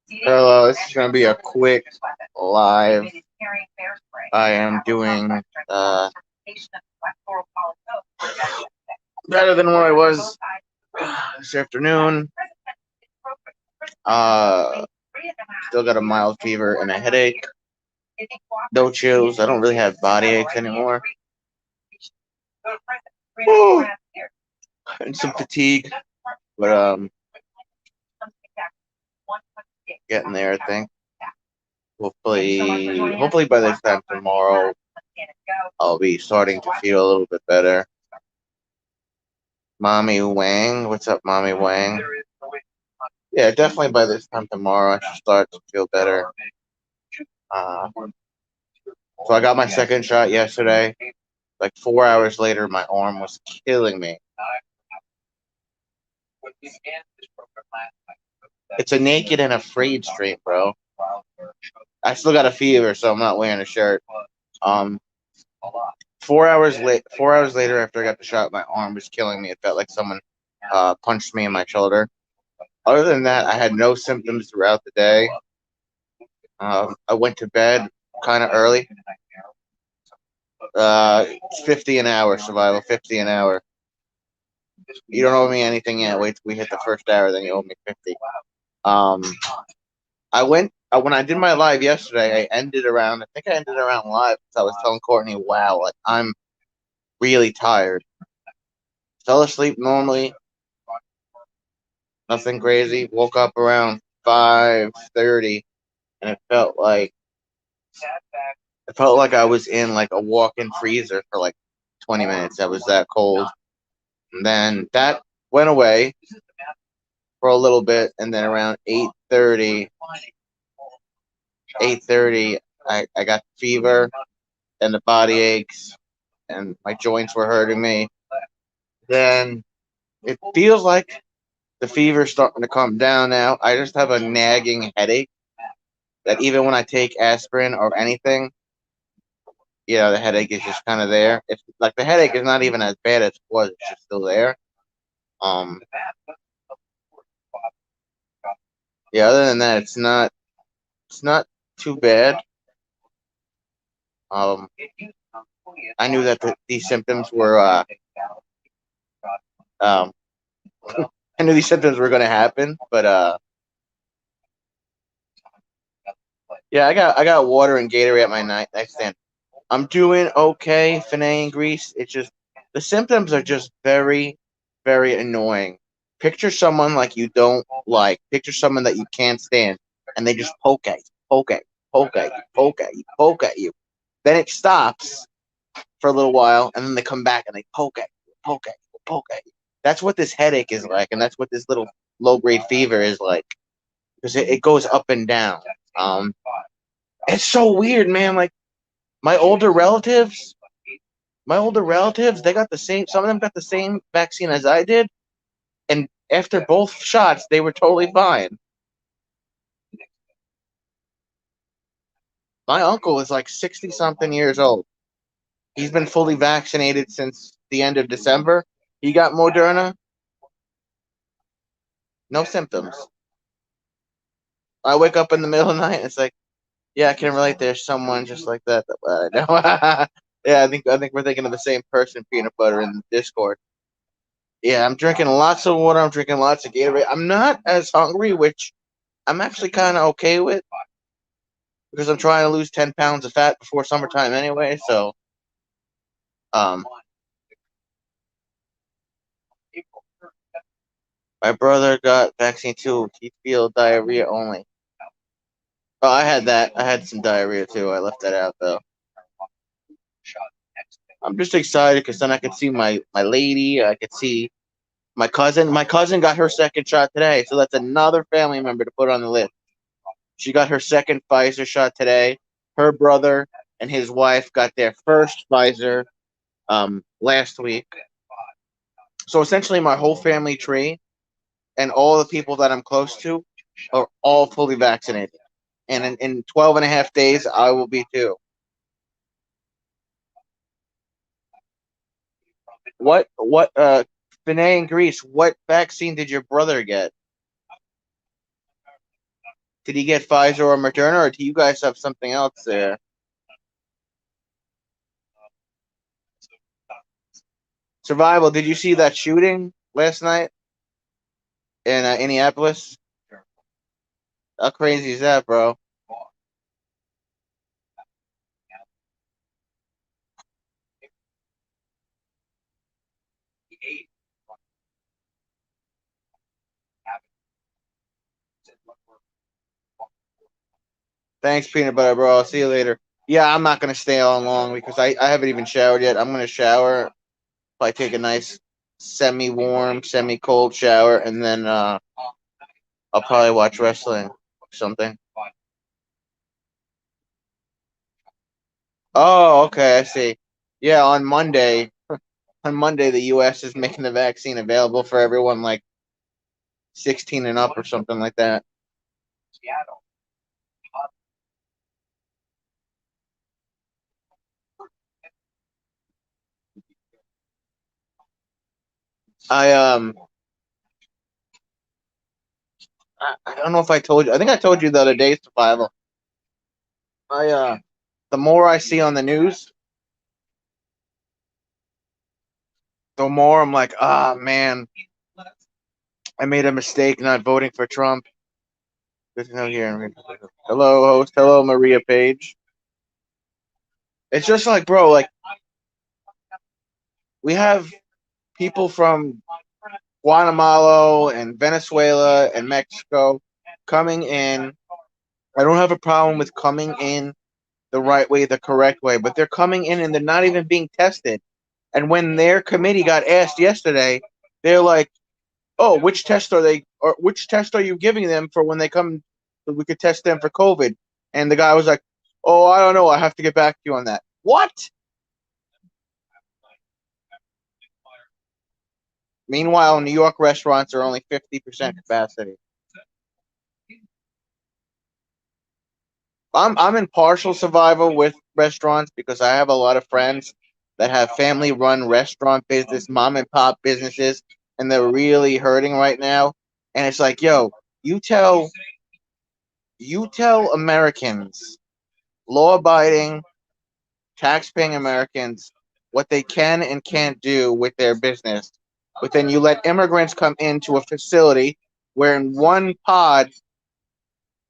Hello, this is going to be a quick live. I am doing better than what I was this afternoon. Still got a mild fever and a headache. No chills. I don't really have body aches anymore. Woo. And some fatigue, but getting there, I think. Hopefully by this time tomorrow, I'll be starting to feel a little bit better. Mommy Wang, what's up, Mommy Wang? Yeah, definitely by this time tomorrow, I should start to feel better. So I got my second shot yesterday. Like 4 hours later, my arm was killing me. It's a naked and afraid stream, bro. I still got a fever, so I'm not wearing a shirt. 4 hours later after I got the shot, my arm was killing me. It felt like someone punched me in my shoulder. Other than that, I had no symptoms throughout the day. I went to bed kind of early. 50 an hour survival, 50 an hour. You don't owe me anything yet. Wait till we hit the first hour, then you owe me 50. When I did my live yesterday, I ended around live because I was telling Courtney, wow, like I'm really tired. Fell asleep normally, nothing crazy. Woke up around 5:30, and it felt like I was in like a walk-in freezer for like 20 minutes. I was that cold. And then that went away for a little bit, and then around 8:30, I got fever and the body aches, and my joints were hurting me. Then it feels like the fever's starting to come down now. I just have a nagging headache that even when I take aspirin or anything, the headache is just kind of there. It's like the headache is not even as bad as it was; it's just still there. Yeah. Other than that, it's not too bad. I knew that these symptoms were um, I knew these symptoms were going to happen, but yeah, I got water and Gatorade at my nightstand. I'm doing okay, Finet and Grease. It's just the symptoms are just very, very annoying. Picture someone like you don't like. Picture someone that you can't stand, and they just poke at you, poke at you, poke at you, poke at you, poke at you. Then it stops for a little while, and then they come back and they poke at you, poke at you, poke at you. That's what this headache is like, and that's what this little low grade fever is like, because it goes up and down. It's so weird, man. Like my older relatives, they got the same. Some of them got the same vaccine as I did, and after both shots, they were totally fine. My uncle is like 60 something years old. He's been fully vaccinated since the end of December. He got Moderna, no symptoms. I wake up in the middle of the night and it's like, yeah, I can relate. There's someone just like that I know. Yeah, I think we're thinking of the same person. Peanut butter in the Discord. Yeah, I'm drinking lots of water. I'm drinking lots of Gatorade. I'm not as hungry, which I'm actually kind of okay with because I'm trying to lose 10 pounds of fat before summertime anyway. So, um, my brother got vaccine too. He feel diarrhea only. Oh, I had that. I had some diarrhea too. I left that out though. I'm just excited because then I could see my lady. I could see my cousin. My cousin got her second shot today, so that's another family member to put on the list. She got her second Pfizer shot today. Her brother and his wife got their first Pfizer last week. So essentially, my whole family tree and all the people that I'm close to are all fully vaccinated. And in 12 and a half days, I will be too. What Finet and Greece, what vaccine did your brother get? Did he get Pfizer or Moderna, or do you guys have something else there? Survival. Did you see that shooting last night in Indianapolis? How crazy is that, bro? Thanks, peanut butter, bro. I'll see you later. Yeah, I'm not gonna stay on long because I haven't even showered yet. I'm gonna shower. Probably take a nice semi-warm, semi-cold shower, and then I'll probably watch wrestling or something. Oh, okay, I see. Yeah, on Monday, the U.S. is making the vaccine available for everyone like 16 and up or something like that. I I don't know if I told you. I think I told you the other day, survival. I The more I see on the news, the more I'm like, ah, man, I made a mistake not voting for Trump. Good to know here. Hello, host. Hello, Maria Page. It's just like, bro, like we have people from Guatemala and Venezuela and Mexico coming in. I don't have a problem with coming in the right way, the correct way, but they're coming in and they're not even being tested. And when their committee got asked yesterday, they're like, "Oh, which test are they? Or which test are you giving them for when they come? So we could test them for COVID." And the guy was like, "Oh, I don't know. I have to get back to you on that." What? Meanwhile, New York restaurants are only 50% capacity. I'm in partial survival with restaurants because I have a lot of friends that have family run restaurant business, mom and pop businesses, and they're really hurting right now. And it's like, yo, you tell you tell Americans, law abiding, tax paying Americans, what they can and can't do with their business. But then you let immigrants come into a facility where in one pod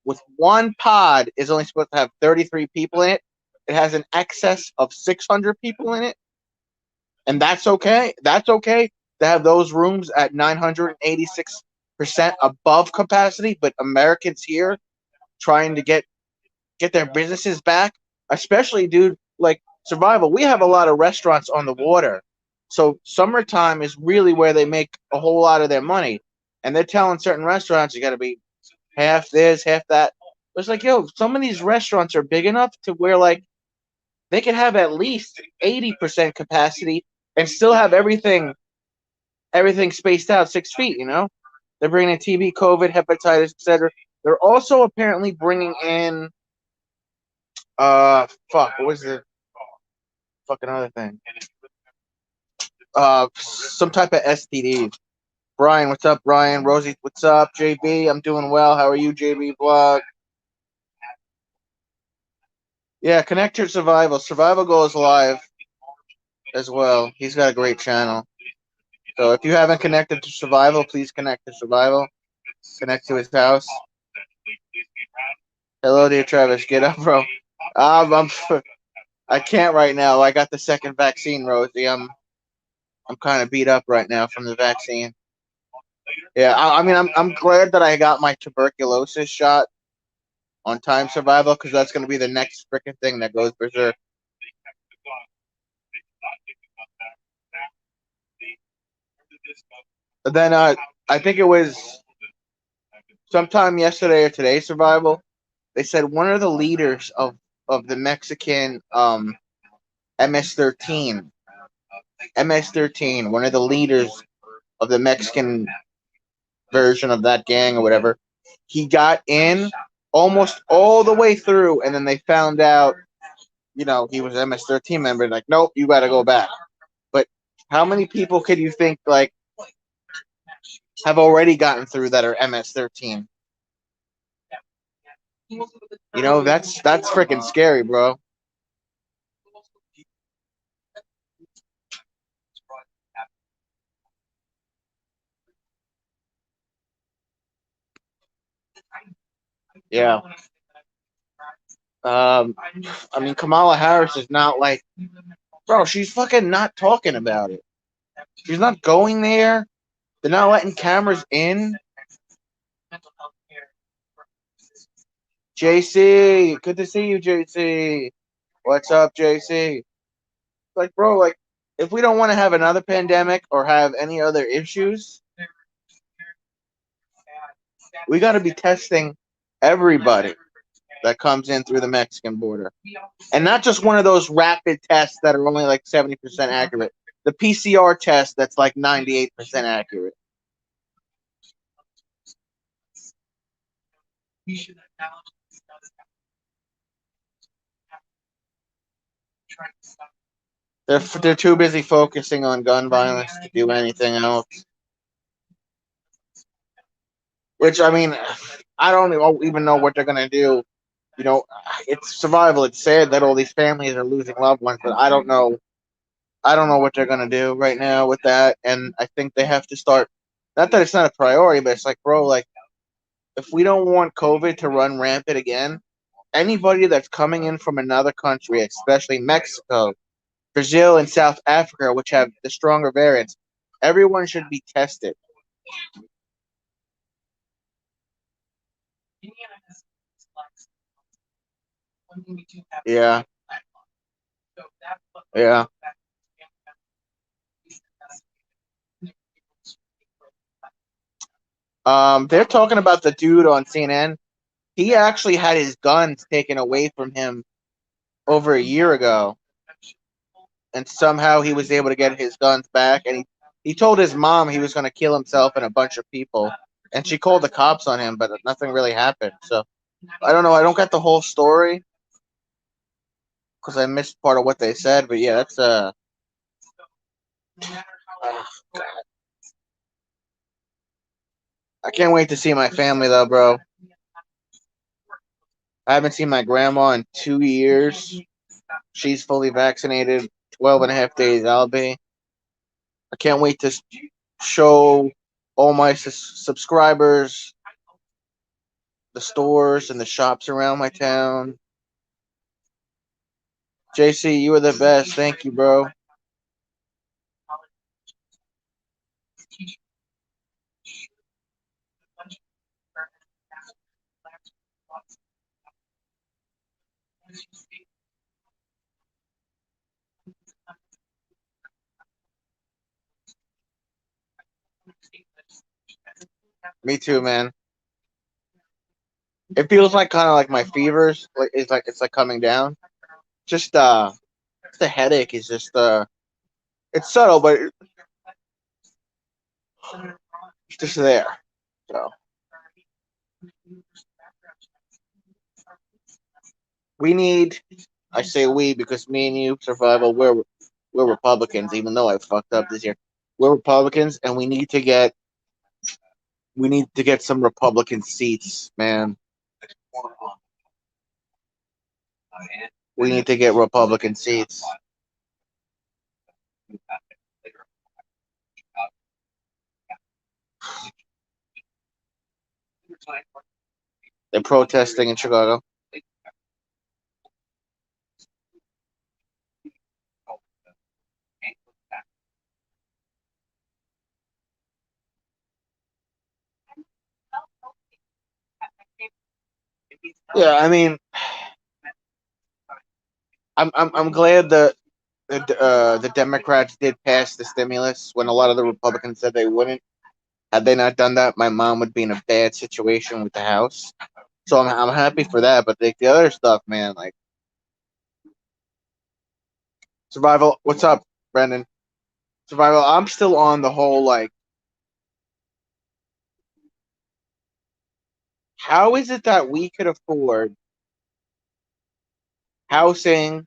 is only supposed to have 33 people in it. It has an excess of 600 people in it, and that's okay. That's okay to have those rooms at 986% above capacity, but Americans here trying to get their businesses back, especially, dude, like survival. We have a lot of restaurants on the water. So summertime is really where they make a whole lot of their money. And they're telling certain restaurants you got to be half this, half that. It's like, yo, some of these restaurants are big enough to where like they can have at least 80% capacity and still have everything spaced out 6 feet. They're bringing in TB, COVID, hepatitis, etc. They're also apparently bringing in fuck, what was the fucking other thing? Some type of STD. Brian, what's up, Brian? Rosie, what's up? JB, I'm doing well. How are you, JB Blog? Yeah, Connect Your Survival. Survival goes live as well. He's got a great channel. So if you haven't connected to Survival, please connect to Survival. Connect to his house. Hello, dear Travis. Get up, bro. I'm I can't right now. I got the second vaccine, Rosie. I'm kind of beat up right now from the vaccine. Yeah, I mean, I'm glad that I got my tuberculosis shot on time survival because that's going to be the next freaking thing that goes berserk. But then I think it was sometime yesterday or today survival. They said one of the leaders of the Mexican MS-13, MS-13, one of the leaders of the Mexican version of that gang or whatever, he got in almost all the way through, and then they found out, he was an MS-13 member. Like, nope, you got to go back. But how many people could you think like have already gotten through that are MS-13? That's freaking scary, bro. Yeah. Um, I mean, Kamala Harris is not like, bro. She's fucking not talking about it. She's not going there. They're not letting cameras in. JC, good to see you, JC. What's up, JC? Like, bro, like, if we don't want to have another pandemic or have any other issues, we got to be testing everybody that comes in through the Mexican border. And not just one of those rapid tests that are only like 70% accurate. The PCR test that's like 98% accurate. They're too busy focusing on gun violence to do anything else. Which, I mean, I don't even know what they're gonna do. You know, it's survival. It's sad that all these families are losing loved ones, but I don't know. I don't know what they're gonna do right now with that. And I think they have to start. Not that it's not a priority, but it's like, bro, like if we don't want COVID to run rampant again, anybody that's coming in from another country, especially Mexico, Brazil, and South Africa, which have the stronger variants, everyone should be tested. Yeah, yeah. They're talking about the dude on CNN. He actually had his guns taken away from him over a year ago, and somehow he was able to get his guns back. And he told his mom he was going to kill himself and a bunch of people, and she called the cops on him, but nothing really happened. So I don't know. I don't get the whole story because I missed part of what they said. But yeah, that's uh, I can't wait to see my family though, bro. I haven't seen my grandma in 2 years. She's fully vaccinated. 12 and a half days I'll be. I can't wait to show all my subscribers the stores and the shops around my town. JC, you are the best. Thank you, bro. Me too, man. It feels like kind of like my fevers. Like it's like coming down. Just the headache is just it's subtle, but it's just there. So we need. I say we because me and you, survival. We're Republicans, even though I fucked up this year. We're Republicans, and we need to get some Republican seats, man. We need to get Republican seats. They're protesting in Chicago. Yeah, I mean, I'm glad the Democrats did pass the stimulus when a lot of the Republicans said they wouldn't. Had they not done that, my mom would be in a bad situation with the House. So I'm happy for that. But the other stuff, man, like survival. What's up, Brendan? Survival. I'm still on the whole like, how is it that we could afford housing,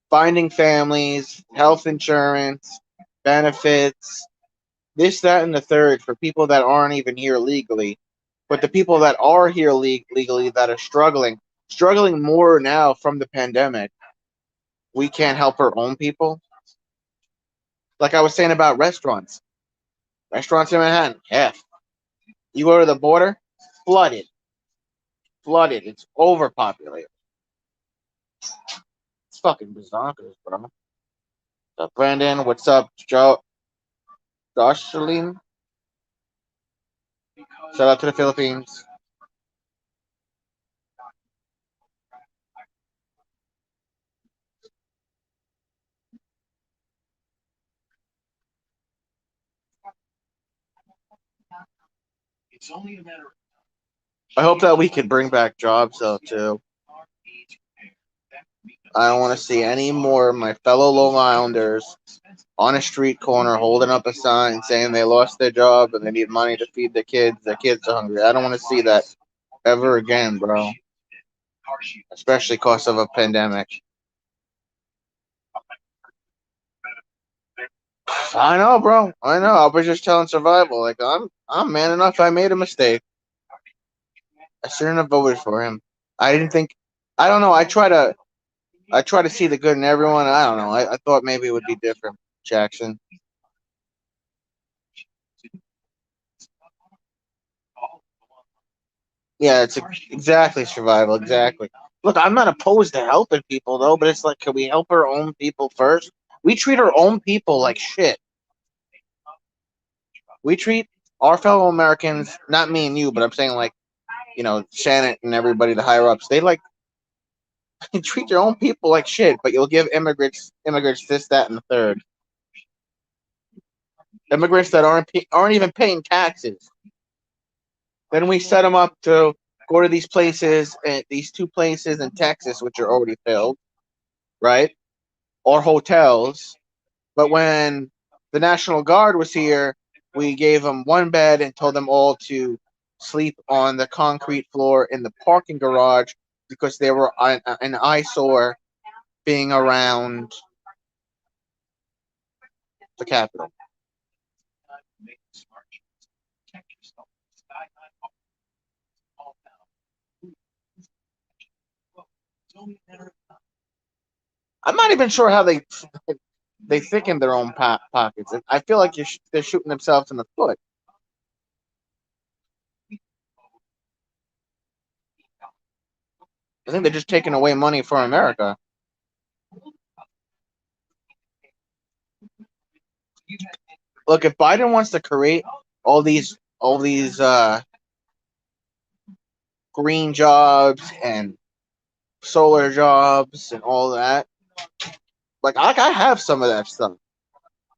finding families, health insurance, benefits, this, that, and the third for people that aren't even here legally, But the people that are here legally that are struggling more now from the pandemic, we can't help our own people. Like I was saying about restaurants in Manhattan, half. You go to the border, flooded, flooded. It's overpopulated. It's fucking bonkers, bro. What's up, Brandon? What's up, Jocelyn? Shout out to the Philippines. I hope that we can bring back jobs though too. I don't want to see any more of my fellow Long Islanders on a street corner holding up a sign saying they lost their job and they need money to feed their kids. Their kids are hungry. I don't want to see that ever again, bro. Especially because of a pandemic. I know, bro. I know. I was just telling survival. Like I'm man enough. I made a mistake. I shouldn't have voted for him. I didn't think. I don't know. I try to see the good in everyone. I don't know. I thought maybe it would be different, Jackson. Yeah, it's exactly survival. Exactly. Look, I'm not opposed to helping people though, but it's like, can we help our own people first? We treat our own people like shit. We treat our fellow Americans, not me and you, but I'm saying like, Shannon and everybody, the higher ups, they like treat their own people like shit, but you'll give immigrants this, that, and the third. Immigrants that aren't even paying taxes. Then we set them up to go to these places, these two places in Texas, which are already filled, right? Or hotels. But when the National Guard was here, we gave them one bed and told them all to sleep on the concrete floor in the parking garage because they were an eyesore being around the Capitol. I'm not even sure how they thicken their own pockets. I feel like they're shooting themselves in the foot. I think they're just taking away money from America. Look, if Biden wants to create all these green jobs and solar jobs and all that, like I have some of that stuff.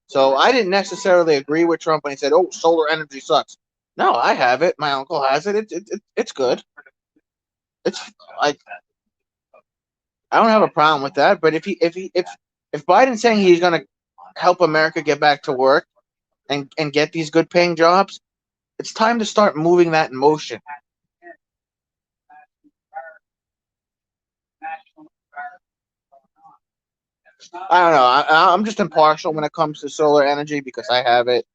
So I didn't necessarily agree with Trump when he said, "Oh, solar energy sucks." No, I have it. My uncle has it. It's good. It's like I don't have a problem with that. But if Biden's saying he's going to help America get back to work and get these good paying jobs, it's time to start moving that in motion. I don't know. I'm just impartial when it comes to solar energy because I have it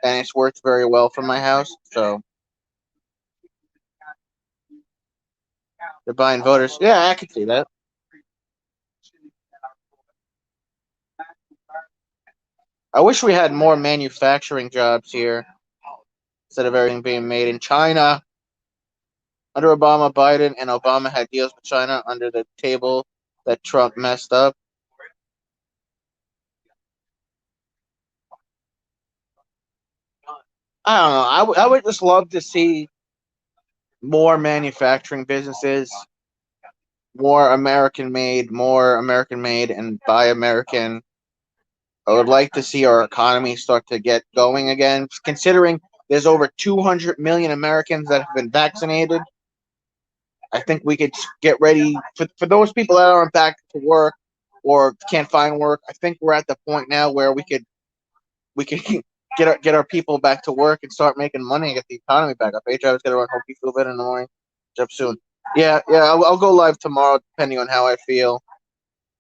and it's worked very well for my house. So they're buying voters. Yeah, I can see that. I wish we had more manufacturing jobs here instead of everything being made in China. Under Obama, Biden, and Obama had deals with China under the table that Trump messed up. I don't know. I would just love to see more manufacturing businesses, more American made, and buy American. I would like to see our economy start to get going again, considering there's over 200 million Americans that have been vaccinated. I think we could get ready for those people that aren't back to work or can't find work. I think we're at the point now where we could get our people back to work and start making money and get the economy back up. Hey, Travis, gotta run. Hope you feel better in the morning. Jump soon. Yeah, yeah. I'll go live tomorrow depending on how I feel.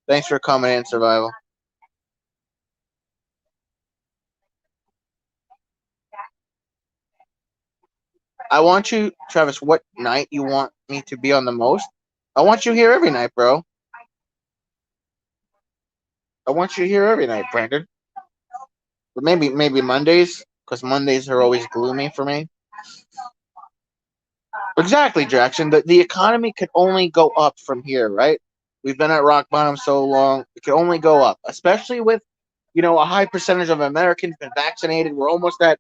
Thanks for coming in, Survival. I want you, Travis. What night you want me to be on the most? I want you here every night, bro. I want you here every night, Brandon. But maybe Mondays, because Mondays are always gloomy for me. Exactly, Jackson. The economy could only go up from here, right? We've been at rock bottom so long; it could only go up, especially with a high percentage of Americans been vaccinated. We're almost at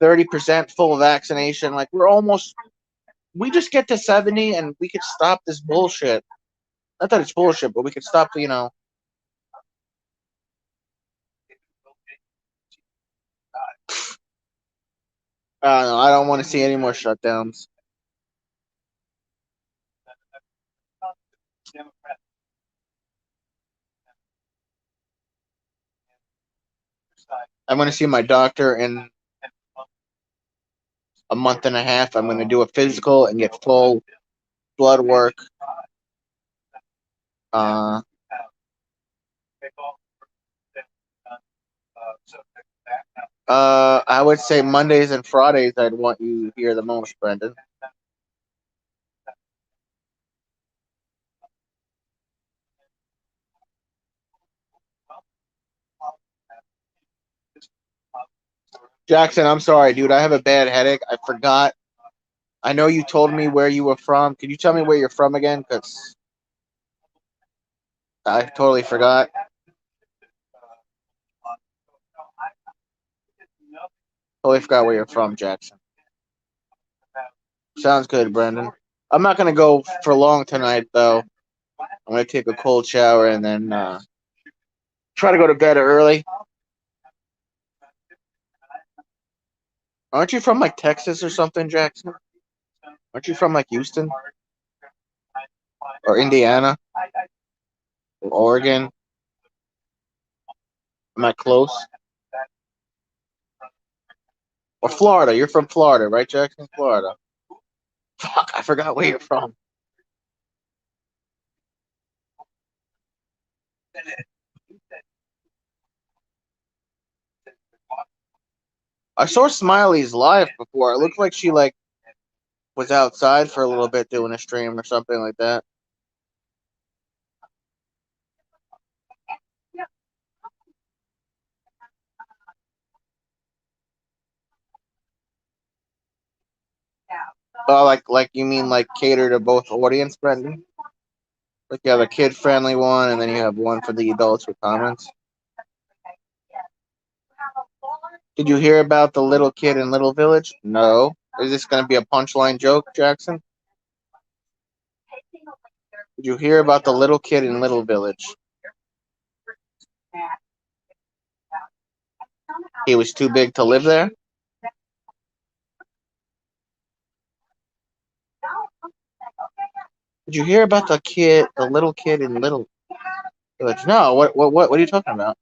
30% full vaccination. Like we're almost. We just get to 70, and we could stop this bullshit. Not that it's bullshit, but we could stop. I don't want to see any more shutdowns. I'm going to see my doctor in a month and a half. I'm going to do a physical and get full blood work. Uh, I would say Mondays and Fridays. I'd want you here the most, Brendan. Jackson, I'm sorry, dude. I have a bad headache. I forgot. I know you told me where you were from. Could you tell me where you're from again? Because I totally forgot. Totally forgot where you're from, Jackson. Sounds good, Brendan. I'm not gonna go for long tonight, though. I'm gonna take a cold shower and then try to go to bed early. Aren't you from like Texas or something, Jackson? Aren't you from like Houston or Indiana or Oregon? Am I close? Or Florida? You're from Florida, right, Jackson? Florida. Fuck, I forgot where you're from. I saw Smiley's live before. It looked like she was outside for a little bit doing a stream or something like that. Oh, like you mean like cater to both audience, Brendan? Like you have a kid friendly one, and then you have one for the adults with comments. Did you hear about the little kid in Little Village? No. Is this going to be a punchline joke, Jackson? Did you hear about the little kid in Little Village? He was too big to live there? Did you hear about the little kid in Little Village? No. What are you talking about?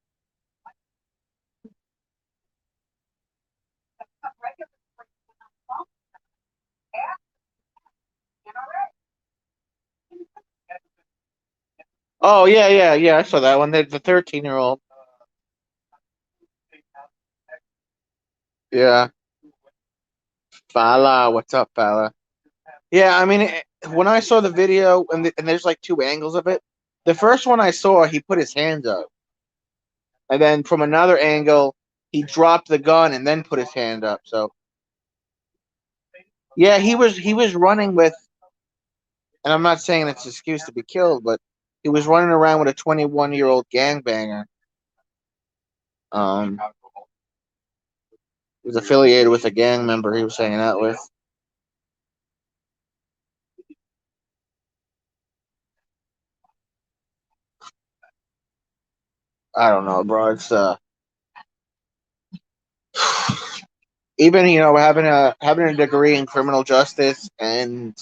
Oh yeah. I saw that one. The 13-year-old. Yeah. Fala, what's up, Fala? Yeah, I mean, when I saw the video and there's like two angles of it. The first one I saw, he put his hands up, and then from another angle, he dropped the gun and then put his hand up. So yeah, he was running with, and I'm not saying it's an excuse to be killed, but he was running around with a 21-year-old gangbanger. Um, he was affiliated with a gang member he was hanging out with. I don't know, bro. It's even having a degree in criminal justice and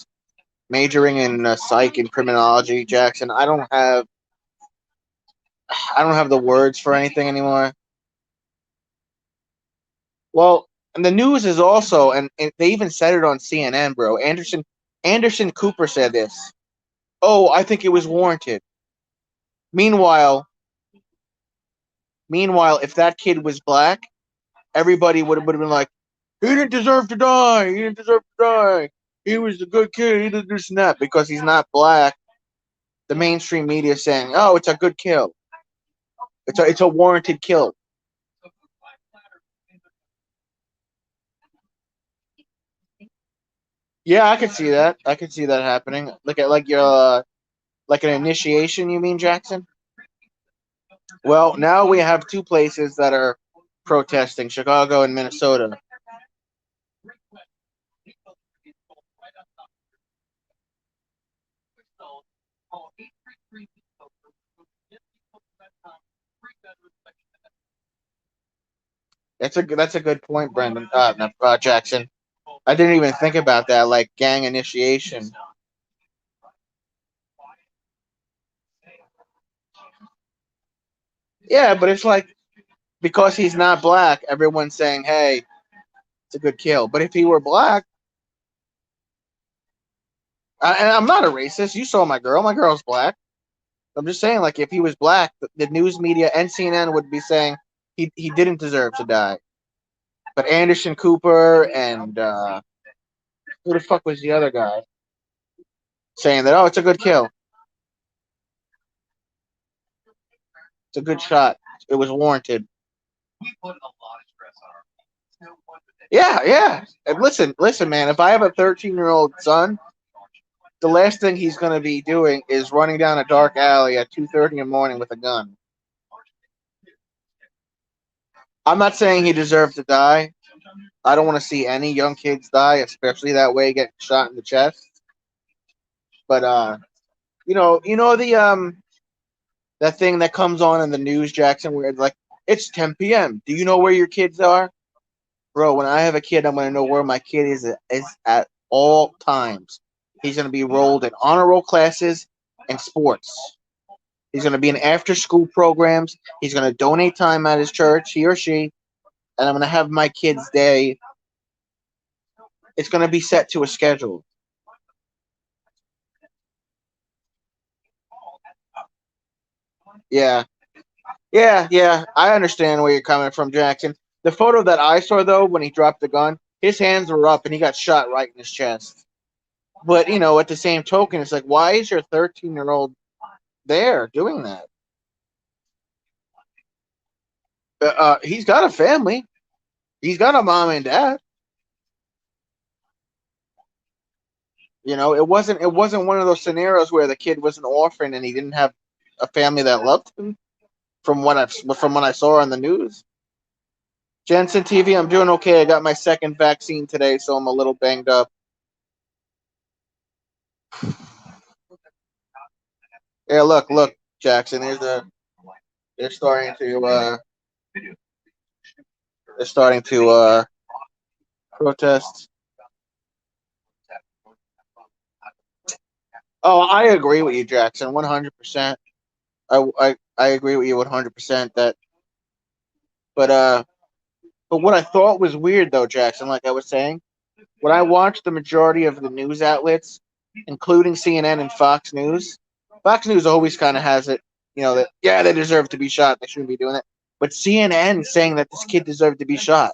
majoring in psych and criminology, Jackson. I don't have the words for anything anymore. Well, and the news is also, and they even said it on CNN, bro. Anderson Cooper said this. Oh, I think it was warranted. Meanwhile, meanwhile, if that kid was black, everybody would have been like, He didn't deserve to die. He didn't deserve to die. He was a good kid. He did this and that because he's not black. The mainstream media is saying, "Oh, it's a good kill. It's a warranted kill." Yeah, I could see that. I could see that happening. Look at like your like an initiation. You mean Jackson? Well, now we have two places that are protesting: Chicago and Minnesota. That's a good point, Brendan. No, Jackson. I didn't even think about that. Like gang initiation. Yeah, but it's like because he's not black, everyone's saying, "Hey, it's a good kill." But if he were black, and I'm not a racist. You saw my girl. My girl's black. I'm just saying, like, if he was black, the news media and CNN would be saying he didn't deserve to die. But Anderson Cooper and who the fuck was the other guy saying that? Oh, it's a good kill. It's a good shot. It was warranted. Yeah, yeah. And listen, man. If I have a 13-year-old son, the last thing he's gonna be doing is running down a dark alley at 2:30 in the morning with a gun. I'm not saying he deserved to die. I don't want to see any young kids die, especially that way, get shot in the chest. But you know that thing that comes on in the news, Jackson, where it's like it's 10 p.m. Do you know where your kids are, bro? When I have a kid, I'm gonna know where my kid is at all times. He's gonna be enrolled in honor roll classes and sports. He's gonna be in after school programs. He's gonna donate time at his church, he or she, and I'm gonna have my kid's day. It's gonna be set to a schedule. Yeah, yeah. I understand where you're coming from, Jackson. The photo that I saw though, when he dropped the gun, his hands were up and he got shot right in his chest. But at the same token, it's like, why is your 13-year-old there doing that? He's got a family. He's got a mom and dad. It wasn't one of those scenarios where the kid was an orphan and he didn't have a family that loved him. From what I saw on the news, Jensen TV, I'm doing okay. I got my second vaccine today, so I'm a little banged up. Yeah, look, Jackson. They're starting to protest. Oh, I agree with you, Jackson. 100%. I agree with you 100% that. But what I thought was weird though, Jackson, like I was saying, when I watched the majority of the news outlets, including CNN and Fox News always kind of has it, that yeah, they deserve to be shot. They shouldn't be doing it. But CNN saying that this kid deserved to be shot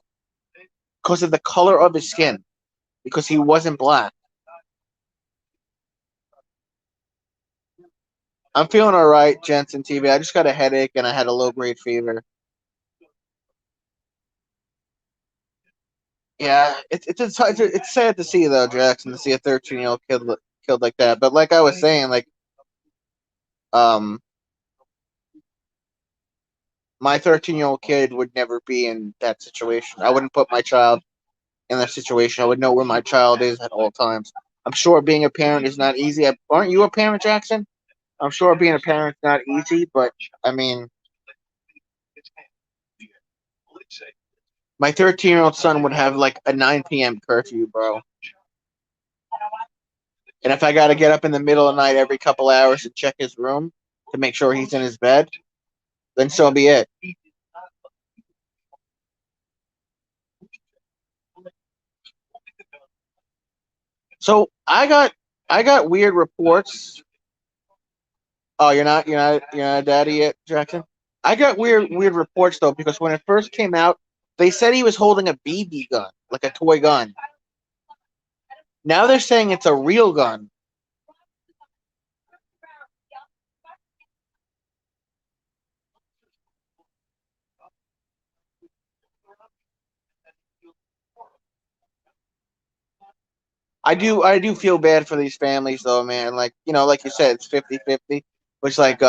because of the color of his skin, because he wasn't black. I'm feeling all right, Jensen TV. I just got a headache and I had a low grade fever. Yeah, it's sad to see though, Jackson, to see a 13-year-old kid killed like that. But like I was saying, like um, my 13-year-old kid would never be in that situation. I wouldn't put my child in that situation. I would know where my child is at all times. I'm sure being a parent is not easy. Aren't you a parent, Jackson? I'm sure being a parent's not easy, but I mean, my 13-year-old son would have like a 9 p.m. curfew, bro. And if I got to get up in the middle of the night every couple hours to check his room to make sure he's in his bed, then so be it. So I got weird reports. Oh, you're not a daddy yet, Jackson. I got weird reports though because when it first came out, they said he was holding a BB gun. like a toy gun. Now they're saying it's a real gun. I do feel bad for these families though, man. Like, like you said, it's 50-50. Which like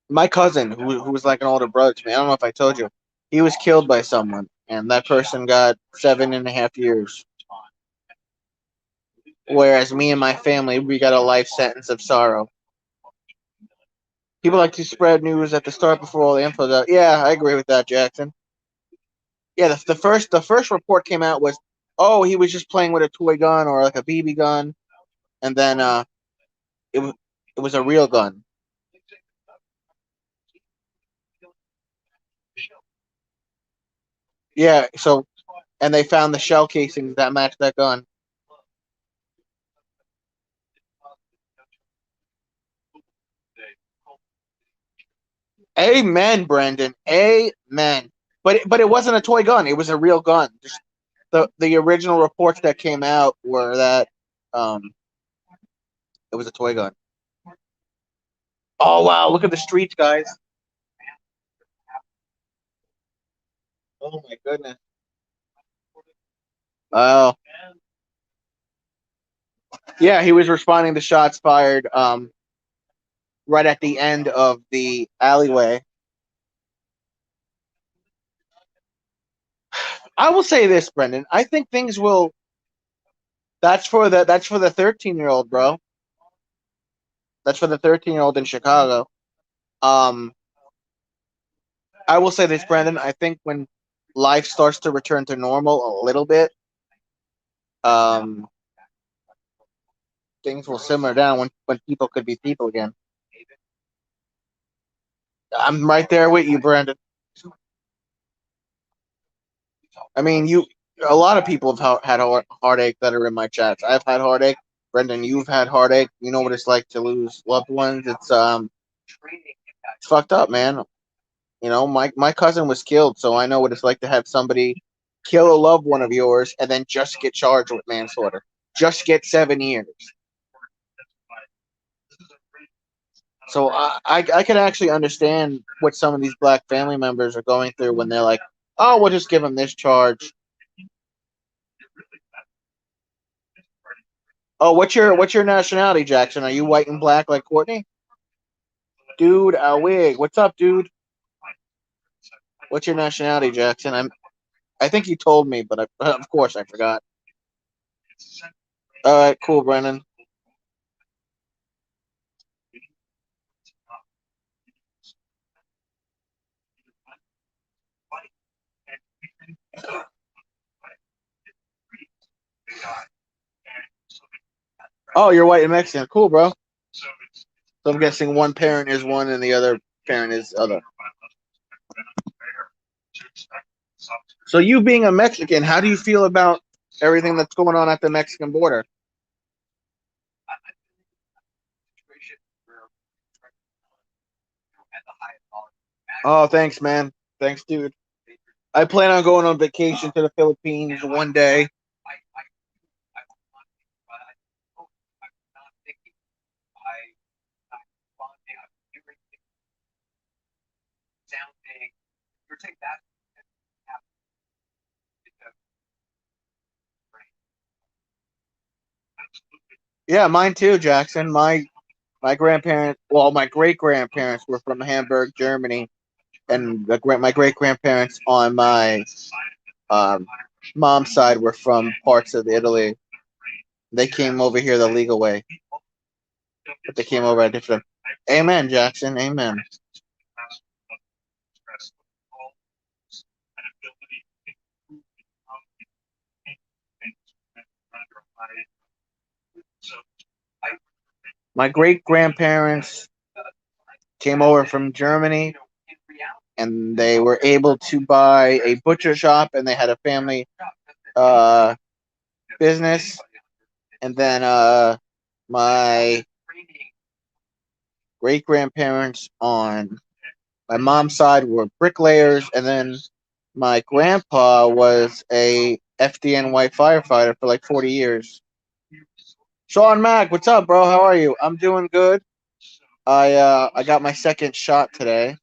my cousin who was like an older brother to me, I don't know if I told you, he was killed by someone, and that person got 7.5 years. Whereas me and my family, we got a life sentence of sorrow. People like to spread news at the start before all the info's out. Yeah, I agree with that, Jackson. Yeah, the first report came out was, oh, he was just playing with a toy gun or like a BB gun, and then it was it was a real gun. Yeah, so and they found the shell casings that matched that gun. Amen, Brandon. Amen. But it wasn't a toy gun. It was a real gun. Just the original reports that came out were that um it was a toy gun. Oh wow! Look at the streets, guys. Oh my goodness. Oh yeah, he was responding to shots fired right at the end of the alleyway. I will say this, Brendan. I think things will. That's for the 13-year-old, bro. That's for the 13-year-old in Chicago. Um, I will say this, Brendan. I think when life starts to return to normal a little bit, um, things will simmer down when people could be people again. I'm right there with you, Brandon. I mean, a lot of people have had heartache that are in my chats. I've had heartache. Brendan, you've had heartache. You know what it's like to lose loved ones. It's fucked up, man. My cousin was killed, so I know what it's like to have somebody kill a loved one of yours and then just get charged with manslaughter. Just get 7 years. So I can actually understand what some of these black family members are going through when they're like, "Oh, we'll just give him this charge." Oh, what's your nationality, Jackson? Are you white and black like Courtney? Dude, wig. What's up, dude? What's your nationality, Jackson? I think you told me, but of course I forgot. All right, cool, Brennan. Oh, you're white and Mexican. Cool, bro. So I'm guessing one parent is one and the other parent is other. So you being a Mexican, how do you feel about everything that's going on at the Mexican border? Oh, thanks, man. Thanks, dude. I plan on going on vacation to the Philippines one day. Yeah, mine too, Jackson. My grandparents, well, my great grandparents were from Hamburg, Germany, and my great grandparents on my um, mom's side were from parts of Italy. They came over here the legal way, but they came over at different. Amen, Jackson. Amen. My great grandparents came over from Germany, and they were able to buy a butcher shop, and they had a family uh, business. And then my great grandparents on my mom's side were bricklayers, and then my grandpa was a FDNY firefighter for like 40 years. Sean Mack, what's up, bro? How are you? I'm doing good. I got my second shot today,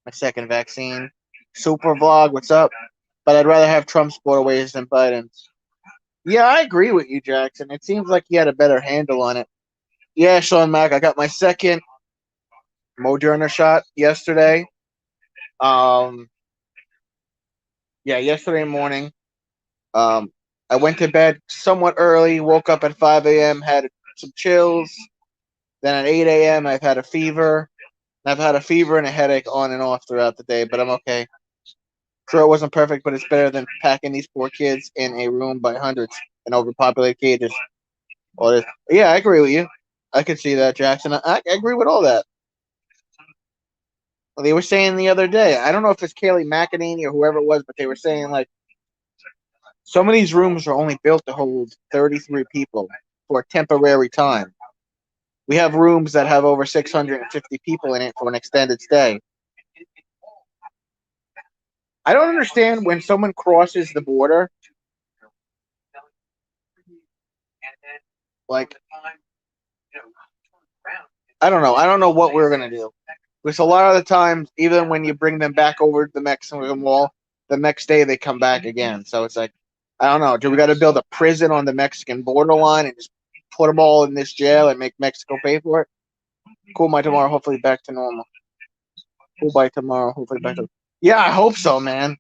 my second vaccine. Super vlog, what's up? But I'd rather have Trump's borderways than Biden's. Yeah, I agree with you, Jackson. It seems like he had a better handle on it. Yeah, Sean Mack, I got my second Moderna shot yesterday. Um, yeah, yesterday morning. Um, I went to bed somewhat early, woke up at 5 a.m., had some chills. Then at 8 a.m., I've had a fever. I've had a fever and a headache on and off throughout the day, but I'm okay. Sure, it wasn't perfect, but it's better than packing these poor kids in a room by hundreds in overpopulated cages. All this. Yeah, I agree with you. I can see that, Jackson. I agree with all that. They were saying the other day, I don't know if it's Kayleigh McEnany or whoever it was, but they were saying, like, some of these rooms are only built to hold 33 people for a temporary time. We have rooms that have over 650 people in it for an extended stay. I don't understand when someone crosses the border. Like, I don't know. I don't know what we're gonna do. Because a lot of the times, even when you bring them back over to the Mexican wall, the next day they come back again. So it's like, I don't know. Do we got to build a prison on the Mexican borderline and just put them all in this jail and make Mexico pay for it? Cool by tomorrow, hopefully back to normal. Cool by tomorrow, hopefully back to. Yeah, I hope so, man.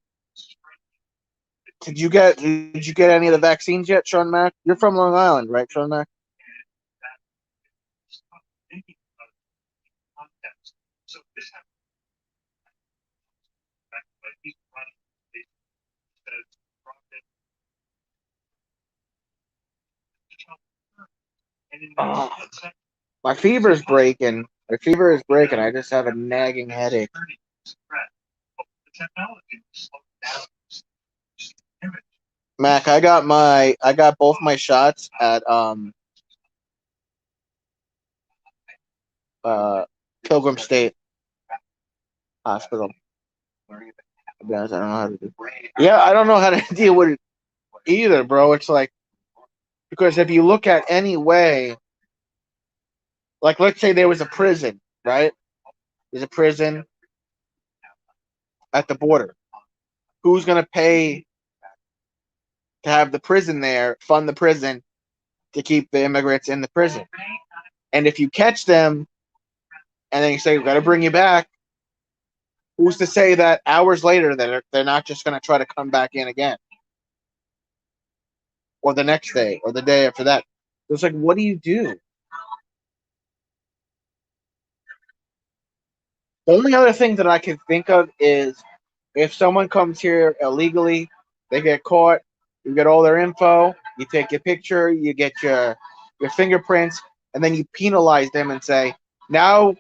Did you get any of the vaccines yet, Sean Mack? You're from Long Island, right, Sean Mack? Oh, my fever's breaking. My fever is breaking. I just have a nagging headache. Mac, I got both my shots at uh Pilgrim State Hospital. To be honest, I don't know how to do. Yeah, I don't know how to deal with it either, bro. It's like because if you look at any way, like let's say there was a prison, right? There's a prison at the border. Who's gonna pay to have the prison there, fund the prison to keep the immigrants in the prison? And if you catch them and then you say, we got to bring you back, who's to say that hours later that they're not just going to try to come back in again? Or the next day, or the day after that. It's like, what do you do? The only other thing that I can think of is if someone comes here illegally, they get caught, you get all their info, you take your picture, you get your fingerprints, and then you penalize them and say, now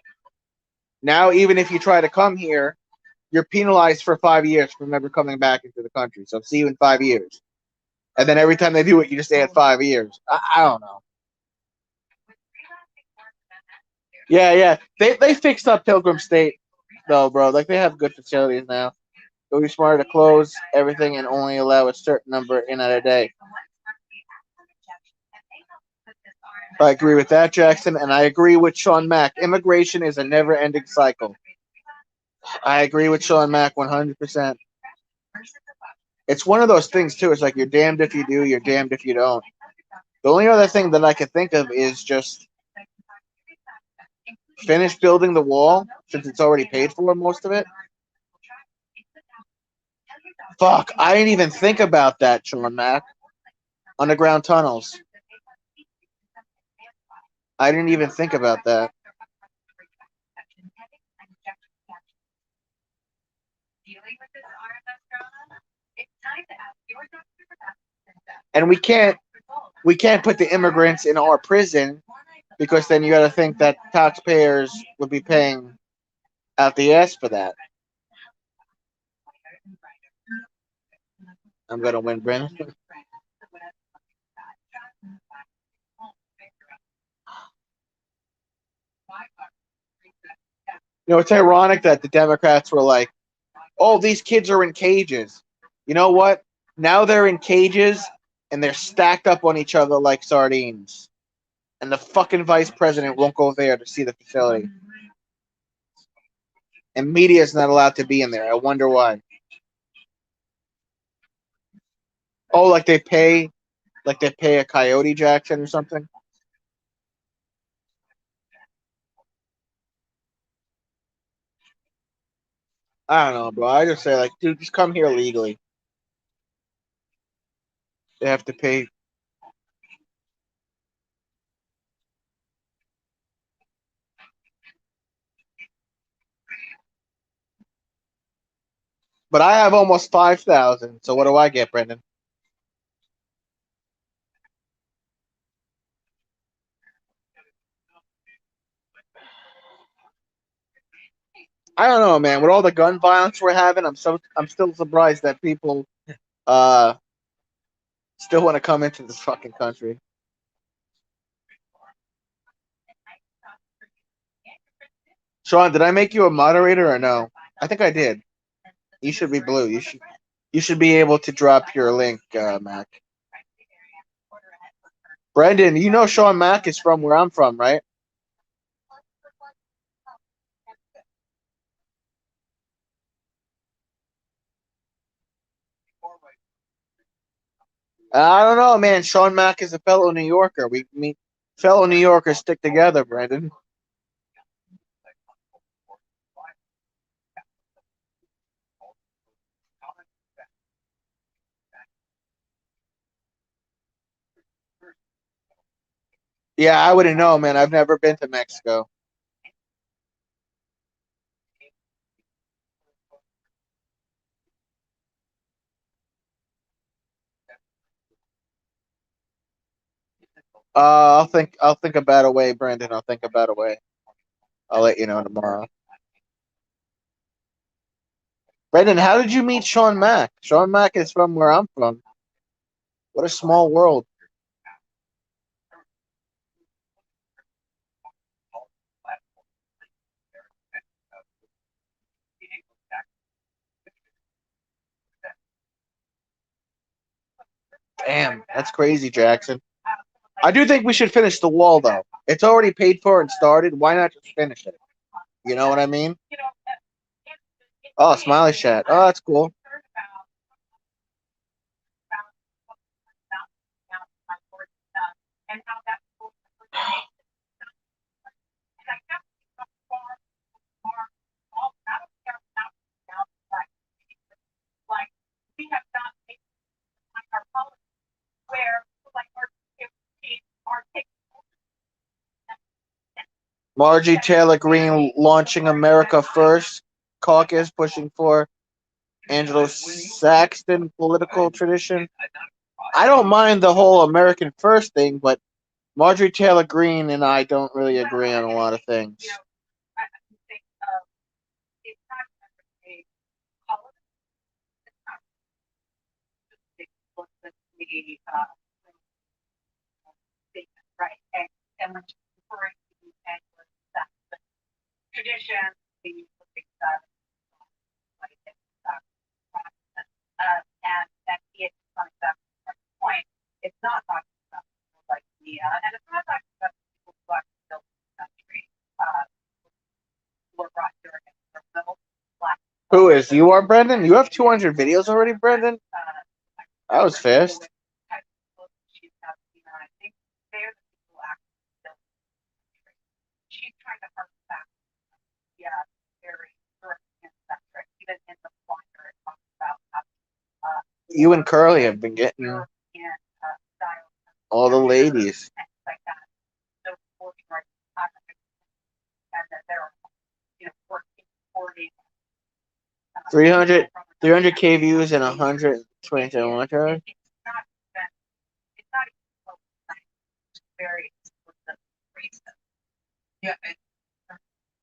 even if you try to come here, you're penalized for 5 years from never coming back into the country. So see you in 5 years. And then every time they do it, you just add 5 years. I don't know. Yeah, yeah. They fixed up Pilgrim State though, bro. Like they have good facilities now. It would be smarter to close everything and only allow a certain number in at a day. I agree with that, Jackson, and I agree with Sean Mack. Immigration is a never-ending cycle. I agree with Sean Mack 100%. It's one of those things too. It's like you're damned if you do, you're damned if you don't. The only other thing that I could think of is just finish building the wall since it's already paid for most of it. Fuck, I didn't even think about that, Sean Mack. Underground tunnels. I didn't even think about that. And we can't put the immigrants in our prison because then you got to think that taxpayers would be paying out the ass for that. I'm gonna win, Brandon. It's ironic that the Democrats were like, "Oh, these kids are in cages." You know what? Now they're in cages and they're stacked up on each other like sardines. And the fucking vice president won't go there to see the facility. And media is not allowed to be in there. I wonder why. Oh, like they pay a Coyote Jackson or something. I don't know, bro. I just say like, dude, just come here legally. They have to pay. But I have almost 5,000. So what do I get, Brendan? I don't know, man. With all the gun violence we're having, I'm still surprised that people uh still want to come into this fucking country. Sean, did I make you a moderator or no? I think I did. You should be blue. You should be able to drop your link, Mac. Brendan, you know Sean Mack is from where I'm from, right? I don't know, man. Sean Mack is a fellow New Yorker. We meet fellow New Yorkers stick together, Brendan. Yeah, I wouldn't know, man. I've never been to Mexico. I'll think about a way, Brendan. I'll think about a way. I'll let you know tomorrow. Brendan, how did you meet Sean Mack? Sean Mack is from where I'm from. What a small world. Damn, that's crazy, Jackson. I do think we should finish the wall, though. It's already paid for and started. Why not just finish it? You know what I mean? Oh, smiley chat. Oh, that's cool. Margie Taylor Greene launching America First caucus, pushing for Angelo Saxton political tradition. I don't mind the whole American First thing, but Marjorie Taylor Greene and I don't really agree on a lot of things. Who is you are Brendan? You have 200 videos already, Brendan? That was fast. You and Curly have been getting all the ladies. 300, 300K views and 127 watch hours.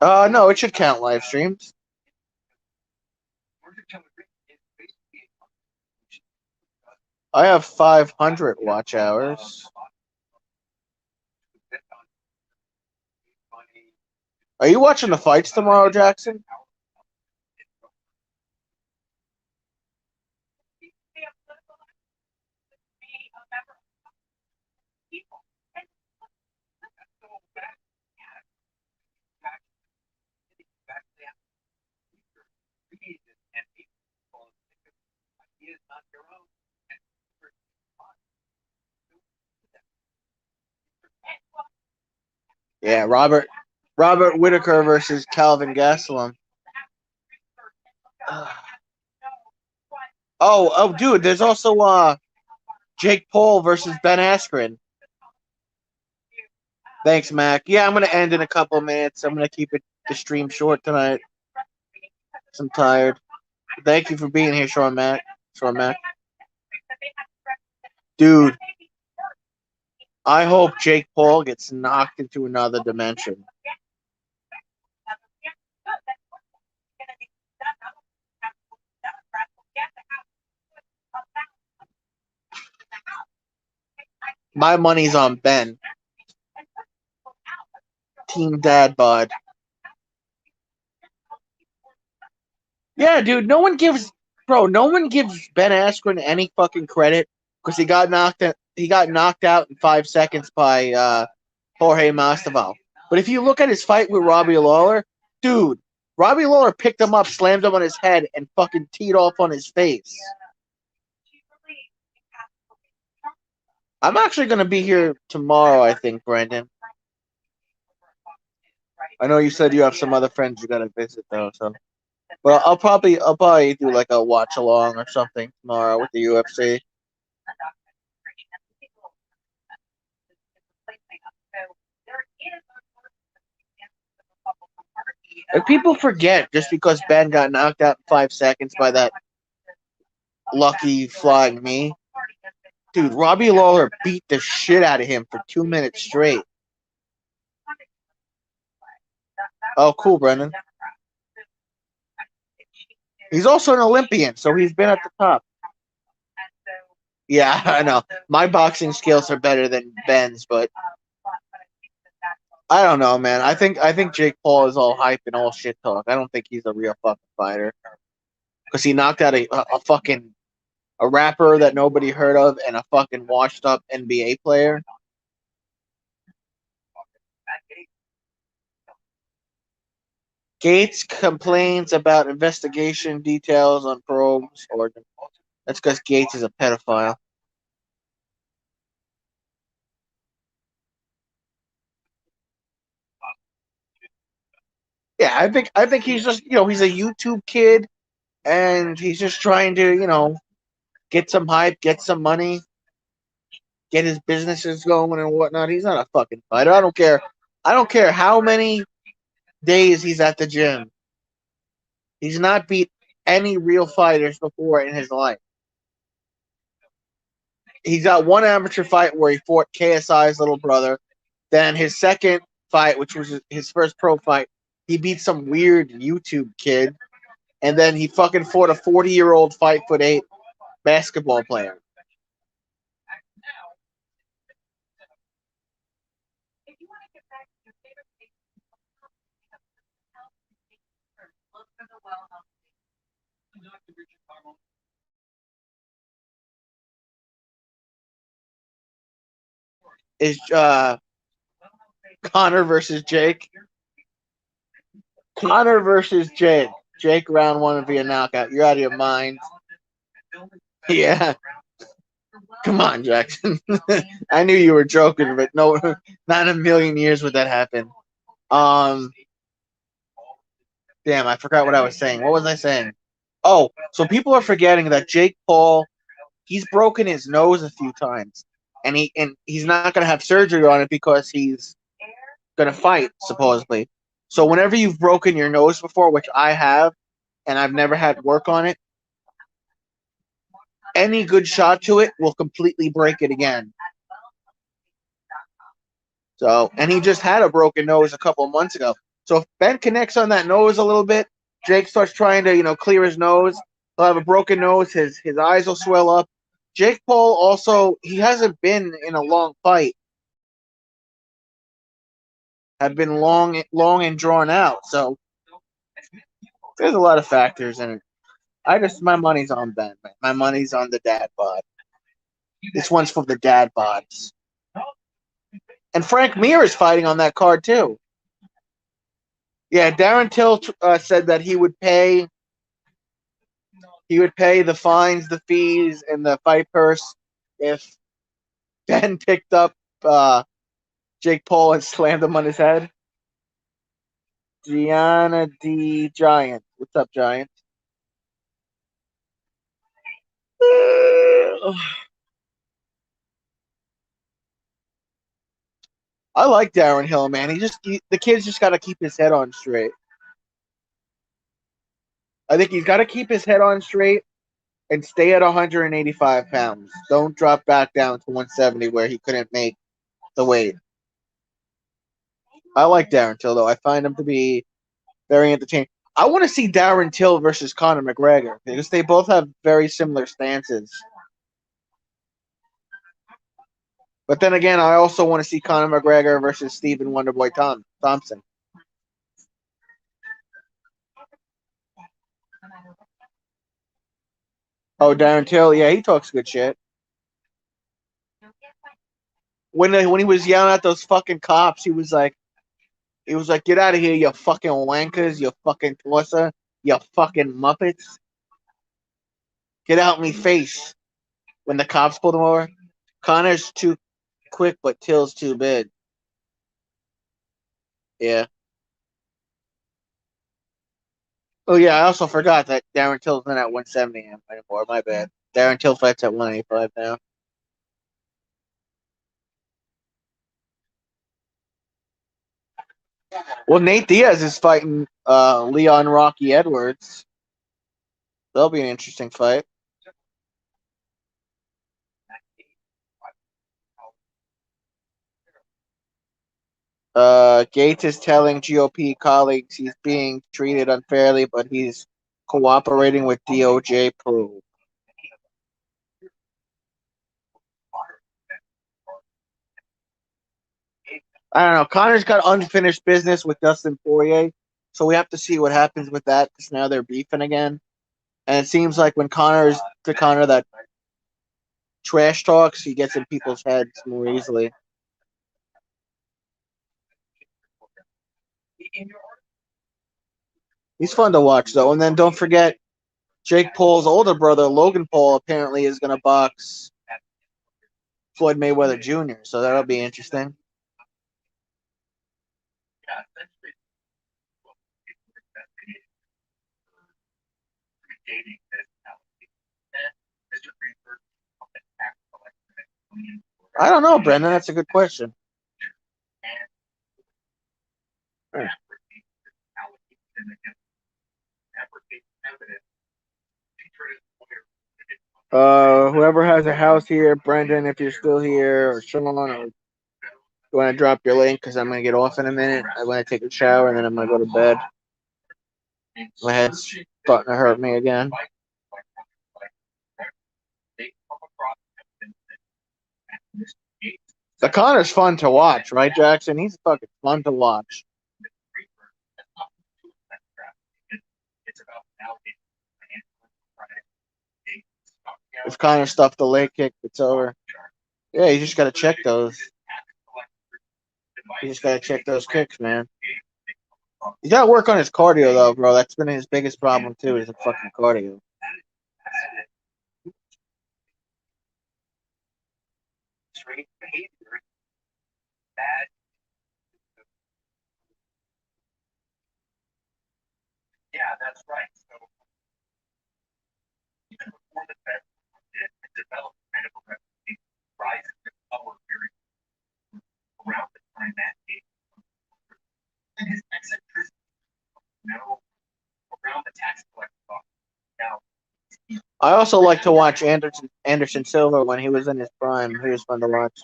No, it should count live streams. I have 500 watch hours. Are you watching the fights tomorrow, Jackson? Yeah, Robert Whitaker versus Calvin Gastelum. Oh, dude, there's also Jake Paul versus Ben Askren. Thanks, Mac. Yeah, I'm gonna end in a couple of minutes. I'm gonna keep the stream short tonight. I'm tired. Thank you for being here, Sean Mac. Sean Mac. Dude, I hope Jake Paul gets knocked into another dimension. My money's on Ben. Team Dad Bod. Yeah, dude, no one gives Ben Askren any fucking credit because he got knocked out in 5 seconds by Jorge Masvidal. But if you look at his fight with Robbie Lawler, dude, Robbie Lawler picked him up, slammed him on his head, and fucking teed off on his face. I'm actually gonna be here tomorrow, I think, Brandon. I know you said you have some other friends you gotta visit though, so. But I'll probably do like a watch along or something tomorrow with the UFC. And people forget just because Ben got knocked out in 5 seconds by that lucky flying knee. Dude, Robbie Lawler beat the shit out of him for 2 minutes straight. Oh, cool, Brendan. He's also an Olympian, so he's been at the top. Yeah, I know. My boxing skills are better than Ben's, but I don't know, man. I think Jake Paul is all hype and all shit talk. I don't think he's a real fucking fighter because he knocked out a fucking a rapper that nobody heard of and a fucking washed up NBA player. Gates complains about investigation details on probes. Or that's because Gates is a pedophile. Yeah, I think he's just he's a YouTube kid and he's just trying to get some hype, get some money, get his businesses going and whatnot. He's not a fucking fighter. I don't care. I don't care how many days he's at the gym. He's not beat any real fighters before in his life. He's got one amateur fight where he fought KSI's little brother. Then his second fight, which was his first pro fight, he beat some weird YouTube kid. And then he fucking fought a 40-year-old 5'8" basketball player. Is Connor versus Jake? Connor versus Jake. Jake round one would be a knockout. You're out of your mind. Yeah. Come on, Jackson. I knew you were joking, but no, not in a million years would that happen. Um, damn, I forgot what I was saying. What was I saying? Oh, so people are forgetting that Jake Paul, he's broken his nose a few times, and he's not gonna have surgery on it because he's gonna fight supposedly. So whenever you've broken your nose before, which I have, and I've never had work on it, any good shot to it will completely break it again. So, and he just had a broken nose a couple of months ago. So if Ben connects on that nose a little bit, Jake starts trying to, clear his nose. He'll have a broken nose. His eyes will swell up. Jake Paul also, he hasn't been in a long fight. Have been long and drawn out. So there's a lot of factors in it. My money's on Ben, man. My money's on the dad bod. This one's for the dad bods. And Frank Mir is fighting on that card too. Yeah, Darren Till said that he would pay the fines, the fees, and the fight purse if Ben picked up Jake Paul and slammed him on his head. Gianna D. Giant. What's up, Giant? I like Darren Hill, man. The kid's just got to keep his head on straight. I think he's got to keep his head on straight and stay at 185 pounds. Don't drop back down to 170 where he couldn't make the weight. I like Darren Till, though. I find him to be very entertaining. I want to see Darren Till versus Conor McGregor because they both have very similar stances. But then again, I also want to see Conor McGregor versus Stephen Wonderboy Thompson. Oh, Darren Till, yeah, he talks good shit. When he was yelling at those fucking cops, he was like, get out of here, you fucking wankers, you fucking tosser, you fucking muppets. Get out me face. When the cops pulled him over, Conor's too quick, but Till's too big. Yeah. Oh yeah, I also forgot that Darren Till's not at 170 anymore. My bad. Darren Till fights at 185 now. Well, Nate Diaz is fighting Leon Rocky Edwards. That'll be an interesting fight. Gates is telling GOP colleagues he's being treated unfairly, but he's cooperating with DOJ probe. I don't know. Conor's got unfinished business with Dustin Poirier, so we have to see what happens with that because now they're beefing again. And it seems like when Conor's the Conor that trash talks, he gets in people's heads more easily. He's fun to watch though. And then don't forget, Jake Paul's older brother, Logan Paul, apparently is going to box Floyd Mayweather Jr., so that'll be interesting. I don't know, Brendan. That's a good question. Whoever has a house here, Brendan, if you're still here, or Sean, or you want to drop your link because I'm going to get off in a minute. I'm going to take a shower and then I'm going to go to bed. My head's starting to hurt me again. The Conor's fun to watch, right, Jackson? He's fucking fun to watch. If Conor stuffed the leg kick, it's over. Yeah, you just got to check those. You just got to check those kicks, man. He's got to work on his cardio, though, bro. That's been his biggest problem, too, is the fucking cardio. Yeah, that's right. So even before the fed it developed kind of a rise in power period around the time that date. And his eccentricity, around the tax collector. Now, I also like to watch Anderson Silva when he was in his prime. He was fun to watch.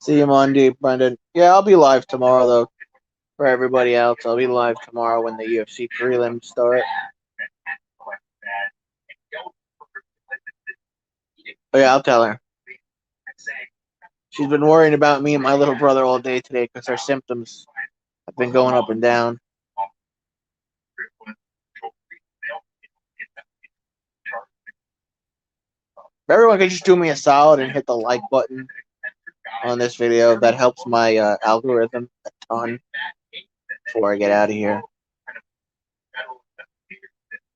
See you Monday, Brendan. Yeah, I'll be live tomorrow though. For everybody else, I'll be live tomorrow when the UFC prelims start. Oh yeah, I'll tell her. She's been worrying about me and my little brother all day today because her symptoms have been going up and down. Everyone can just do me a solid and hit the like button on this video. That helps my algorithm a ton before I get out of here.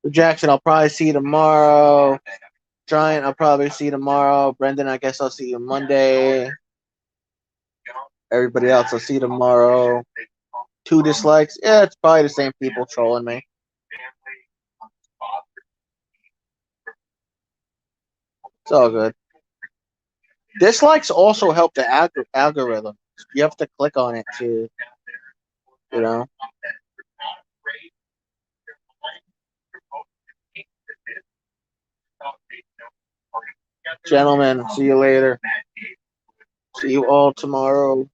Jackson, I'll probably see you tomorrow. Giant, I'll probably see you tomorrow. Brendan, I guess I'll see you Monday. Everybody else, I'll see you tomorrow. 2 dislikes. Yeah, it's probably the same people trolling me. It's all good. Dislikes also help the algorithm. You have to click on it to, you know. Gentlemen, see you later. See you all tomorrow.